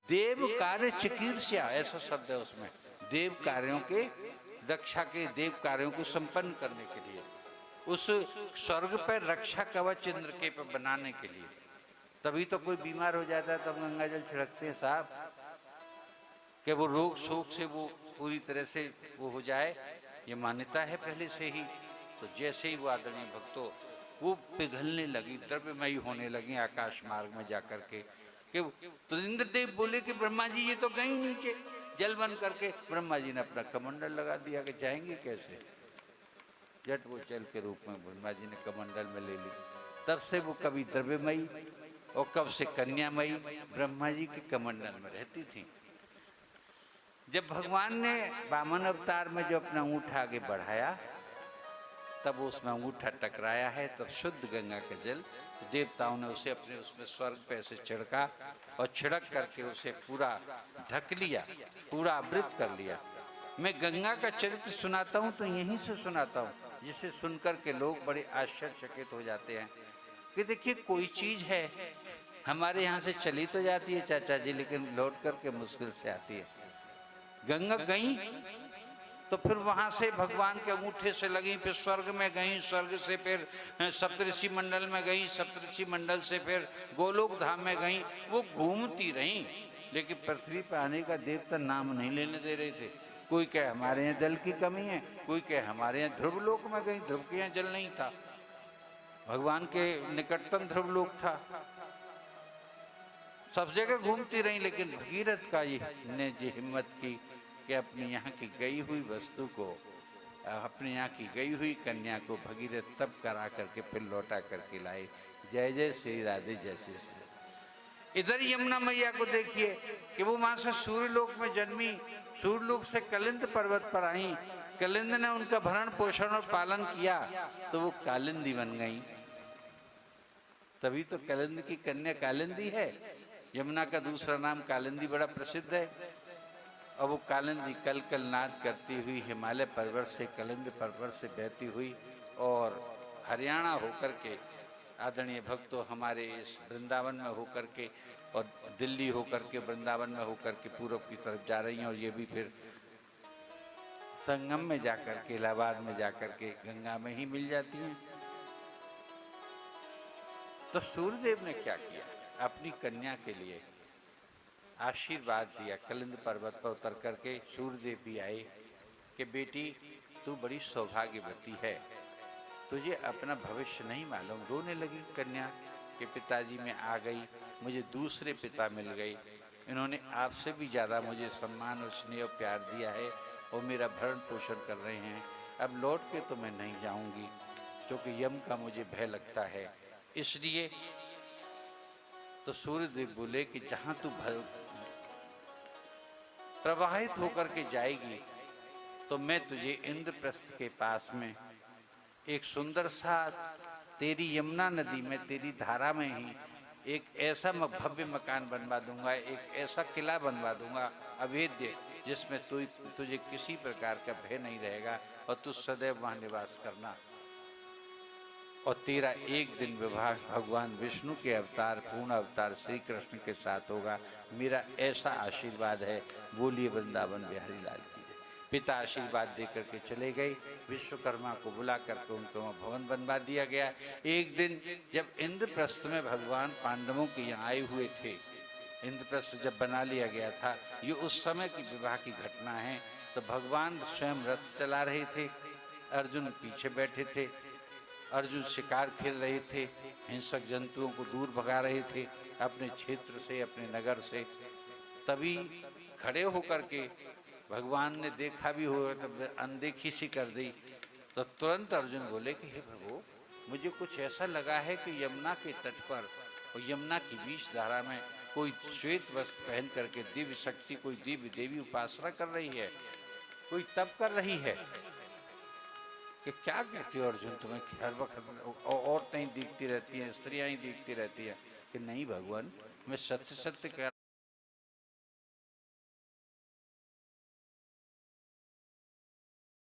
देव कार्य चिकीर्ष्या ऐसा शब्द है उसमें, देव कार्यों के रक्षा के, देव कार्यों को संपन्न करने के लिए, उस स्वर्ग पर रक्षा कवच इंद्र के पर बनाने के लिए। तभी तो कोई बीमार हो जाता है तो हम गंगा जल छिड़कते हैं साहब, कि वो रोग शोक से वो पूरी तरह से वो हो जाए, ये मान्यता है पहले से ही। तो जैसे ही वो आदरणीय भक्तों वो पिघलने लगी, द्रव्यमयी होने लगी आकाश मार्ग में जाकर के, कि तो इंद्रदेव बोले कि ब्रह्मा जी ये तो गई नीचे जल बन करके। ब्रह्मा जी ने अपना कमंडल लगा दिया कि जाएंगे कैसे, जट वो जल के रूप में ब्रह्मा जी ने कमंडल में ले ली। तब से वो कभी द्रव्यमयी और कब से कन्यामयी ब्रह्मा जी के कमंडल में रहती थी। जब भगवान ने वामन अवतार में जो अपना ऊँट आगे बढ़ाया, तब उसमें अंगूठा टकराया है, तब शुद्ध गंगा का जल देवताओं ने उसे अपने उसमें स्वर्ग पे ऐसे छिड़का और छिड़क करके उसे पूरा ढक लिया, पूरा आवृत कर लिया। मैं गंगा का चरित्र सुनाता हूँ तो यहीं से सुनाता हूँ, जिसे सुनकर के लोग बड़े आश्चर्यचकित हो जाते हैं कि देखिए कोई चीज़ है हमारे यहाँ से चली तो जाती है चाचा जी, लेकिन लौट करके मुश्किल से आती है। गंगा गई तो फिर वहाँ से भगवान के अंगूठे से लगी, फिर स्वर्ग में गई, स्वर्ग से फिर सप्तऋषि मंडल में गई, सप्तऋषि मंडल से फिर गोलोक धाम में गई। वो घूमती रहीं, लेकिन पृथ्वी पर आने का देवता नाम नहीं लेने दे रहे थे। कोई कहे हमारे यहाँ जल की कमी है, कोई कहे हमारे यहाँ ध्रुवलोक में गई, ध्रुव के यहाँ जल नहीं था, भगवान के निकटतम ध्रुवलोक था। सब जगह घूमती रहीं, लेकिन भगीरथ का ने जो हिम्मत की कि अपने यहाँ की गई हुई वस्तु को, अपने यहाँ की गई हुई कन्या को भगीरथ तब करा करके फिर लौटा करके लाए। जय जय श्री राधे जैसे श्री। इधर यमुना मैया को देखिए कि वो वहाँ से सूर्यलोक में जन्मी, सूर्यलोक से कलिंद पर्वत पर आई, कलिंद ने उनका भरण पोषण और पालन किया तो वो कालिंदी बन गई। तभी तो कलिंद की कन्या कालिंदी है। यमुना का दूसरा नाम कालिंदी बड़ा प्रसिद्ध है। और वो कालिंदी कल कल नाद करती हुई हिमालय पर्वत से, कलिंद पर्वत से बहती हुई और हरियाणा होकर के, आदरणीय भक्तों हमारे इस वृंदावन में होकर के और दिल्ली होकर के वृंदावन में होकर के पूर्व की तरफ जा रही हैं, और ये भी फिर संगम में जाकर के, इलाहाबाद में जाकर के गंगा में ही मिल जाती हैं। तो सूर्यदेव ने क्या किया, अपनी कन्या के लिए आशीर्वाद दिया। कलिंद पर्वत पर उतर करके सूर्यदेव भी आए कि बेटी तू बड़ी सौभाग्यवती है, तुझे अपना भविष्य नहीं मालूम। रोने लगी कन्या कि पिताजी मैं आ गई, मुझे दूसरे पिता मिल गए, इन्होंने आपसे भी ज़्यादा मुझे सम्मान और स्नेह और प्यार दिया है और मेरा भरण पोषण कर रहे हैं। अब लौट के तो मैं नहीं जाऊंगी, क्योंकि यम का मुझे भय लगता है। इसलिए तो सूर्यदेव बोले कि जहाँ तू प्रवाहित होकर के जाएगी तो मैं तुझे इंद्रप्रस्थ के पास में एक सुंदर सा, तेरी यमुना नदी में, तेरी धारा में ही एक ऐसा भव्य मकान बनवा दूंगा, एक ऐसा किला बनवा दूंगा अभेद्य, जिसमें तुझे किसी प्रकार का भय नहीं रहेगा और तू सदैव वहाँ निवास करना। और तेरा एक दिन विवाह भगवान विष्णु के अवतार, पूर्ण अवतार श्री कृष्ण के साथ होगा, मेरा ऐसा आशीर्वाद है। बोलिए वृंदावन बिहारी लाल की। पिता आशीर्वाद दे करके चले गए। विश्वकर्मा को बुला करके उनको वहाँ भवन बनवा दिया गया। एक दिन जब इंद्रप्रस्थ में भगवान पांडवों के यहाँ आए हुए थे, इंद्रप्रस्थ जब बना लिया गया था, ये उस समय की विवाह की घटना है। तो भगवान स्वयं रथ चला रहे थे, अर्जुन पीछे बैठे थे, अर्जुन शिकार खेल रहे थे, हिंसक जंतुओं को दूर भगा रहे थे अपने क्षेत्र से, अपने नगर से। तभी खड़े होकर के भगवान ने देखा भी हो, तब अनदेखी सी कर दी। तो तुरंत अर्जुन बोले कि हे प्रभु, मुझे कुछ ऐसा लगा है कि यमुना के तट पर और यमुना की बीच धारा में कोई श्वेत वस्त्र पहन करके दिव्य शक्ति, कोई दिव्य देवी उपासना कर रही है, कोई तप कर रही है। कि क्या कहते हो अर्जुन, तुम्हें हर वक्त औरतें ही दिखती रहती हैं, स्त्रियां ही दिखती रहती हैं? कि नहीं भगवान, मैं सत्य सत्य कह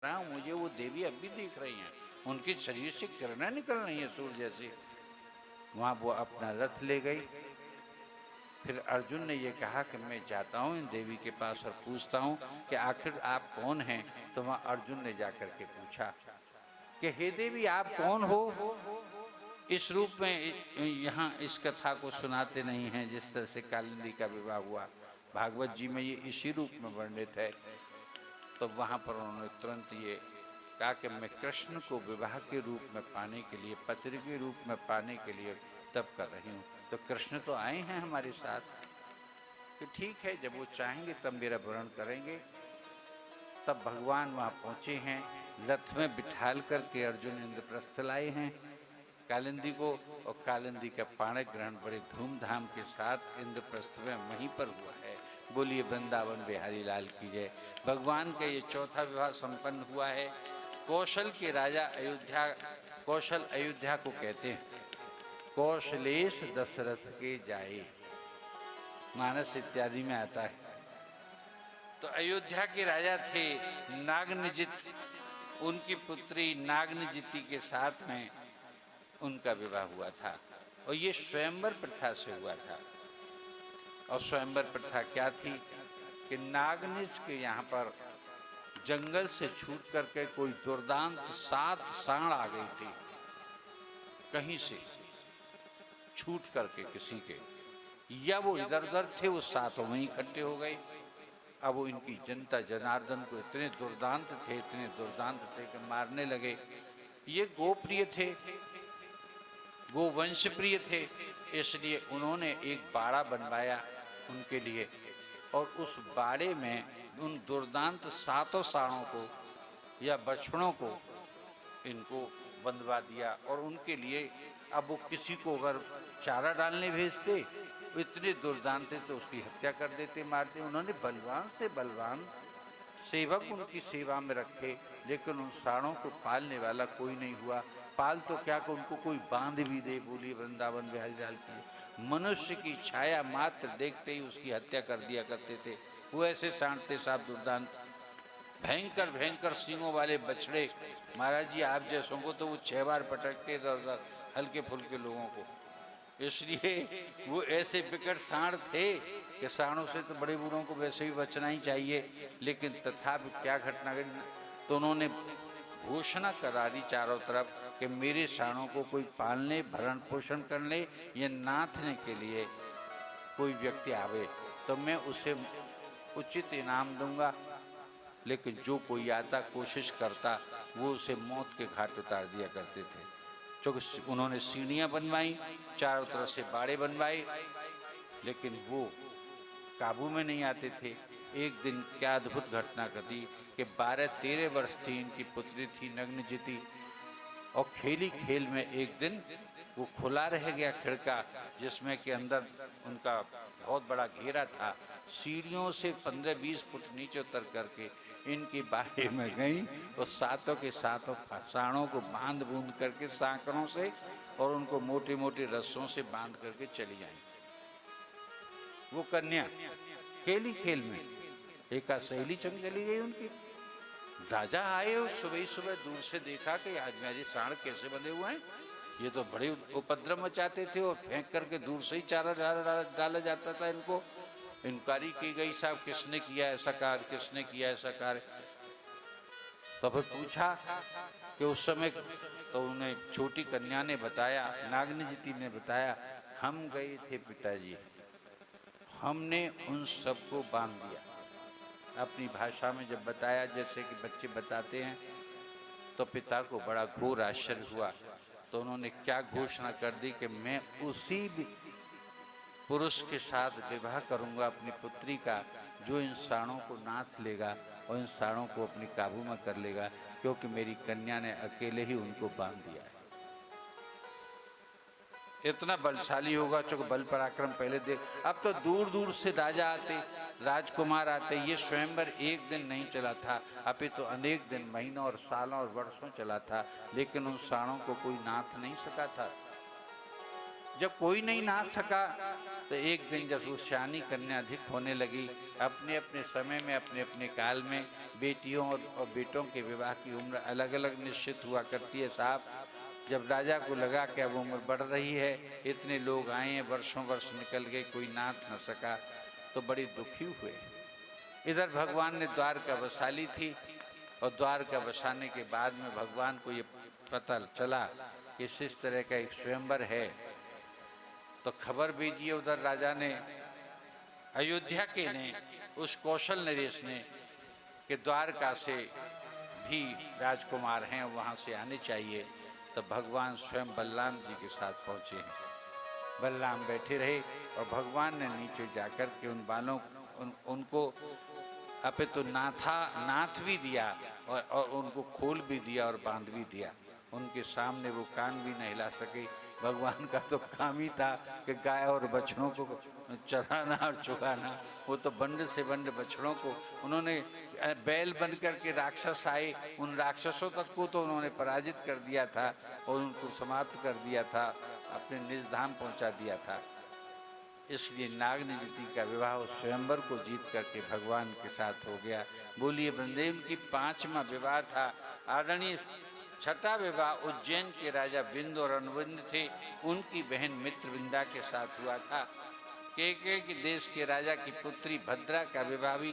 रहा हूँ, मुझे वो देवी अब भी दिख रही हैं, उनके शरीर से किरणें निकल रही हैं सूर्य जैसी। वहाँ वो अपना रथ ले गई। फिर अर्जुन ने ये कहा कि मैं जाता हूँ इन देवी के पास और पूछता हूँ कि आखिर आप कौन हैं। तो वहाँ अर्जुन ने जाकर के पूछा कि हे देवी आप कौन हो। इस रूप में यहाँ इस कथा को सुनाते नहीं हैं जिस तरह से कालिंदी का विवाह हुआ। भागवत जी में ये इसी रूप में वर्णित है। तो वहाँ पर उन्होंने तुरंत ये कहा कि मैं कृष्ण को विवाह के रूप में पाने के लिए, पति के रूप में पाने के लिए तप कर रही हूँ। तो कृष्ण तो आए हैं हमारे साथ, कि ठीक है जब वो चाहेंगे तब मेरा वर्णन करेंगे। तब भगवान वहाँ पहुँचे हैं, रथ में बिठाल करके अर्जुन इंद्रप्रस्थ लाए हैं कालिंदी को, और कालिंदी का पाणी ग्रहण बड़े धूमधाम के साथ इंद्रप्रस्थ में वहीं पर हुआ है। बोलिए वृंदावन बिहारी लाल की जय। भगवान का ये चौथा विवाह संपन्न हुआ है। कौशल के राजा अयोध्या, कौशल अयोध्या को कहते हैं, कौशलेश दशरथ के जाए, मानस इत्यादि में आता है। तो अयोध्या के राजा थे नागनजित, उनकी पुत्री नागनजिती के साथ में उनका विवाह हुआ था, और ये स्वयंवर प्रथा से हुआ था। और स्वयंवर प्रथा क्या थी कि नागनिज के यहाँ पर जंगल से छूट करके कोई दुर्दांत 7 सांड आ गई थी, कहीं से छूट करके किसी के, या वो इधर उधर थे, वो 7 वहीं इकट्ठे हो गए। अब वो इनकी जनता जनार्दन को इतने दुर्दांत थे कि मारने लगे। ये गोप्रिय थे, गोवंश प्रिय थे, इसलिए उन्होंने एक बाड़ा बनवाया उनके लिए, और उस बाड़े में उन दुर्दांत 7 सांडों को या बछड़ों को इनको बंधवा दिया। और उनके लिए अब वो किसी को अगर चारा डालने भेजते, इतने दुर्दांत थे तो उसकी हत्या कर देते, मारते। उन्होंने बलवान से बलवान सेवक उनकी सेवा में रखे, लेकिन उन सांडों को पालने वाला कोई नहीं हुआ। पाल तो क्या कि उनको कोई बांध भी दे। बोलिए वृंदावन बिहारी लाल की। मनुष्य की छाया मात्र देखते ही उसकी हत्या कर दिया करते थे। वो ऐसे सांड थे साहब दुर्दांत, भयंकर भयंकर सींगों वाले बछड़े। महाराज जी आप जैसों को तो वो 6 बार पटकते इधर हल्के फुल्के लोगों को। इसलिए वो ऐसे विकट सांड थे कि सांडों से तो बड़े बूढ़ों को वैसे भी बचना ही चाहिए। लेकिन तथापि क्या घटना घटी, तो उन्होंने घोषणा करा दी चारों तरफ कि मेरे सांडों को कोई पालने भरण पोषण करने या नाथने के लिए कोई व्यक्ति आवे तो मैं उसे उचित इनाम दूंगा। लेकिन जो कोई आता, कोशिश करता, वो उसे मौत के घाट उतार दिया करते थे। क्योंकि उन्होंने सीढ़ियाँ बनवाई, चारों तरफ से बाड़े बनवाए, लेकिन वो काबू में नहीं आते थे। एक दिन क्या अद्भुत घटना घटी कि 12-13 वर्ष थी इनकी पुत्री थी नग्नजिती, और खेली खेल में एक दिन वो खुला रह गया खिड़का, जिसमें कि अंदर उनका बहुत बड़ा घेरा था। सीढ़ियों से 15-20 फुट नीचे उतर करके इनकी बाड़े में गई, और 7 के 7 सांडों को बांध बूंद करके सांकड़ों से, और उनको मोटे मोटे रस्सों से बांध करके चली आई। वो कन्या खेली खेल में एक सहेली चंग चली गई उनकी। राजा आए और सुबह सुबह दूर से देखा कि आज मेरे सांड कैसे बंधे हुए हैं, ये तो बड़े उपद्रव मचाते थे, और फेंक करके दूर से ही चारा डाला जाता था इनको। इंक्वायरी की गई, साहब किसने किया ऐसा कार्य, किसने किया ऐसा कार्य। तो फिर पूछा कि उस समय, तो उन्हें छोटी कन्या ने बताया, नागनजिती ने बताया, हम गए थे पिताजी, हमने उन सबको बांध दिया। अपनी भाषा में जब बताया जैसे कि बच्चे बताते हैं, तो पिता को बड़ा घोर आश्चर्य हुआ। तो उन्होंने क्या घोषणा कर दी कि मैं उसी पुरुष के साथ विवाह करूंगा अपनी पुत्री का, जो इन सांडों को नाथ लेगा और इन सांडों को अपनी काबू में कर लेगा, क्योंकि मेरी कन्या ने अकेले ही उनको बांध दिया है। इतना बलशाली होगा, चूंकि बल पराक्रम पहले देख। अब तो दूर दूर से राजा आते, राजकुमार आते। ये स्वयंवर एक दिन नहीं चला था, अभी तो अनेक दिन, महीनों और सालों और वर्षों चला था, लेकिन उन सांडों को कोई नाथ नहीं सका था। जब कोई नहीं नाथ सका, तो एक दिन जब वो श्यानी कन्या अधिक होने लगी, अपने अपने समय में, अपने अपने काल में बेटियों और बेटों के विवाह की उम्र अलग अलग निश्चित हुआ करती है साहब। जब राजा को लगा कि अब उम्र बढ़ रही है, इतने लोग आए हैं, वर्षों वर्ष निकल गए, कोई नाथ न सका, तो बड़े दुखी हुए। इधर भगवान ने द्वारका बसा ली थी, और द्वारका बसाने के बाद में भगवान को ये पता चला कि इस तरह का एक स्वयंवर है, तो खबर भेजी उधर राजा ने, अयोध्या के ने, उस कौशल नरेश ने, कि द्वारका से भी राजकुमार हैं, वहाँ से आने चाहिए। तो भगवान स्वयं बलराम जी के साथ पहुँचे हैं। बलराम बैठे रहे और भगवान ने नीचे जाकर के उन बालों उनको अपे तो नाथ भी दिया और उनको खोल भी दिया और बांध भी दिया। उनके सामने वो कान भी नहीं हिला सके। भगवान का तो काम ही था कि गाय और बछड़ों को चराना और चुगाना। वो तो बंड से बंड बछड़ों को उन्होंने बैल बन कर के राक्षस आए, उन राक्षसों तक को तो उन्होंने पराजित कर दिया था और उनको समाप्त कर दिया था, अपने निज धाम पहुँचा दिया था। इसलिए नागनिधि का विवाह स्वयंवर को जीत करके भगवान के साथ हो गया। बोलिए ब्रह्मदेव की 5वां विवाह था। आदरणीय 6ठा विवाह उज्जैन के राजा बिंद और अनुबिंद थे, उनकी बहन मित्रविंदा के साथ हुआ था। के देश के राजा की पुत्री भद्रा का विवाह भी